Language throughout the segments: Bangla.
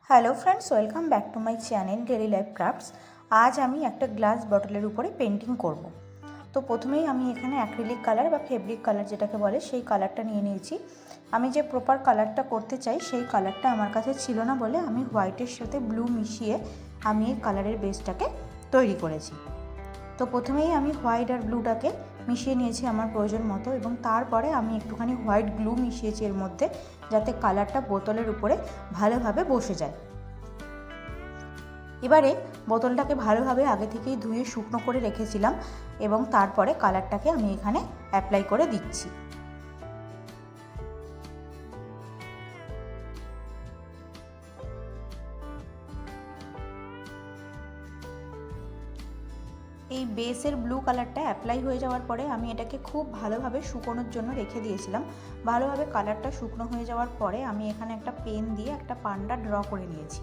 Hello friends, welcome back to my channel daily life crafts. आज आमी एक ग्लास बटलेर ऊपरे पेंटिंग करब। तो प्रथमेई आमी एखाने एक्रिलिक कलर बा फेब्रिक कलर जेटाके बोले सेई कलरटा निये निয়েছি। आमी जे प्रपार कलरटा करते चाই सेई कलरटा आमार काछे छिलो ना बोले आमी व्हाइटेर साथे ब्लू मिशिए आमी এই कलरेर बेसटाके तैरी करेছি। तो प्रथमेই आमी व्हाइट और ब्लूटाके मिशिए निয়েছি आमार प्रयोजन मतो এবং তারপরে আমি একটুখানি হোয়াইট গ্লু মিশিয়েছি এর মধ্যে যাতে কালারটা বোতলের উপরে ভালোভাবে বসে যায়। এবারে বোতলটাকে ভালোভাবে আগে থেকেই ধুয়ে শুকনো করে রেখেছিলাম এবং তারপরে কালারটাকে আমি এখানে অ্যাপ্লাই করে দিচ্ছি। এই বেসের ব্লু কালারটা অ্যাপ্লাই হয়ে যাওয়ার পরে আমি এটাকে খুব ভালোভাবে শুকোনোর জন্য রেখে দিয়েছিলাম। ভালোভাবে কালারটা শুকনো হয়ে যাওয়ার পরে আমি এখানে একটা পেন দিয়ে একটা পান্ডা ড্র করে নিয়েছি।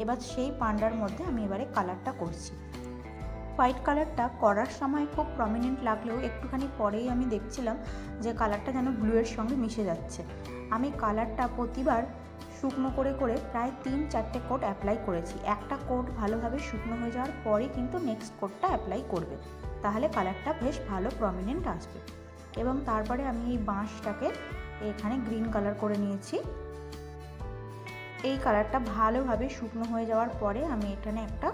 এবার সেই পান্ডার মধ্যে আমি এবারে কালারটা করছি। হোয়াইট কালারটা করার সময় খুব প্রমিনেন্ট লাগলেও একটুখানি পরেই আমি দেখছিলাম যে কালারটা যেন ব্লুয়ের সঙ্গে মিশে যাচ্ছে। আমি কালারটা প্রতিবার শুকনো করে করে প্রায় 3-4টে কোট অ্যাপ্লাই করেছি। একটা কোট ভালোভাবে শুকনো হয়ে যাওয়ার পরেই কিন্তু নেক্সট কোটটা অ্যাপ্লাই করবে, তাহলে কালারটা বেশ ভালো প্রমিনেন্ট আসবে। এবং তারপরে আমি এই বাঁশটাকে এখানে গ্রিন কালার করে নিয়েছি। এই কালারটা ভালোভাবে শুকনো হয়ে যাওয়ার পরে আমি এখানে একটা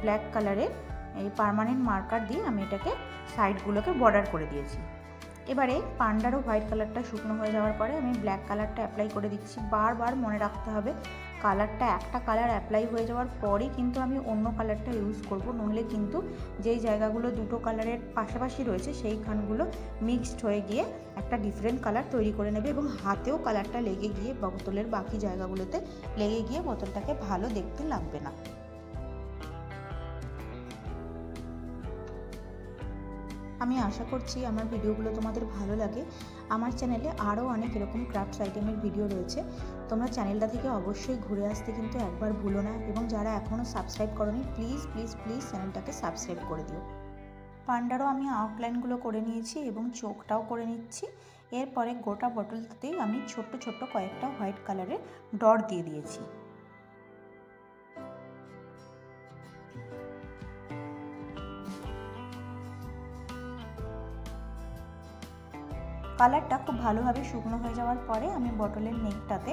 ব্ল্যাক কালারের এই পার্মানেন্ট মার্কার দিয়ে আমি এটাকে সাইডগুলোকে বর্ডার করে দিয়েছি। এবারে পান্ডারও হোয়াইট কালারটা শুকনো হয়ে যাওয়ার পরে আমি ব্ল্যাক কালারটা অ্যাপ্লাই করে দিচ্ছি। বারবার মনে রাখতে হবে কালারটা একটা কালার অ্যাপ্লাই হয়ে যাওয়ার পরেই কিন্তু আমি অন্য কালারটা ইউজ করব, নইলে কিন্তু যেই জায়গাগুলো দুটো কালারের পাশাপাশি রয়েছে সেইখানগুলো মিক্সড হয়ে গিয়ে একটা ডিফারেন্ট কালার তৈরি করে নেবে এবং হাতেও কালারটা লেগে গিয়ে বোতলের বাকি জায়গাগুলোতে লেগে গিয়ে বোতলটাকে ভালো দেখতে লাগবে না। আমি আশা করছি আমার ভিডিওগুলো তোমাদের ভালো লাগে। আমার চ্যানেলে আরও অনেক এরকম ক্রাফটস আইটেমের ভিডিও রয়েছে, তোমরা চ্যানেলটা থেকে অবশ্যই ঘুরে আসতে কিন্তু একবার ভুলো না। এবং যারা এখনও সাবস্ক্রাইব করোনি প্লিজ প্লিজ প্লিজ চ্যানেলটাকে সাবস্ক্রাইব করে দিও। পান্ডারও আমি আউটলাইনগুলো করে নিয়েছি এবং চোখটাও করে নিচ্ছি। এরপরে গোটা বটলটাতেই আমি ছোট্ট ছোট্ট কয়েকটা হোয়াইট কালারের ডট দিয়ে দিয়েছি। কালারটা খুব ভালোভাবে শুকনো হয়ে যাওয়ার পরে আমি বটলের নেকটাতে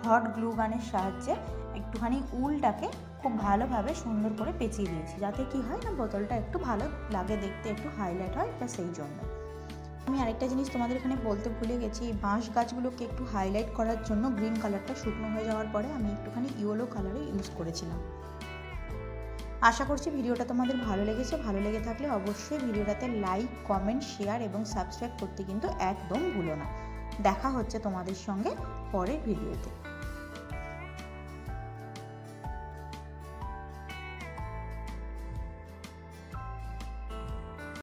হট গ্লু গানের সাহায্যে একটুখানি উলটাকে খুব ভালোভাবে সুন্দর করে পেঁচিয়ে দিয়েছি, যাতে কি হয় না বোতলটা একটু ভালো লাগে দেখতে, একটু হাইলাইট হয়, এটা সেই জন্য। আমি আরেকটা জিনিস তোমাদের এখানে বলতে ভুলে গেছি, এই বাঁশ গাছগুলোকে একটু হাইলাইট করার জন্য গ্রিন কালারটা শুকনো হয়ে যাওয়ার পরে আমি একটুখানি ইয়েলো কালারে ইউজ করেছিলাম। আশা করছি ভিডিওটা তোমাদের ভালো লেগেছে। ভালো লেগে থাকলে অবশ্যই ভিডিওটাতে লাইক, কমেন্ট, শেয়ার এবং সাবস্ক্রাইব করতে কিন্তু একদম ভুলো না। দেখা হচ্ছে তোমাদের সঙ্গে পরের ভিডিওতে।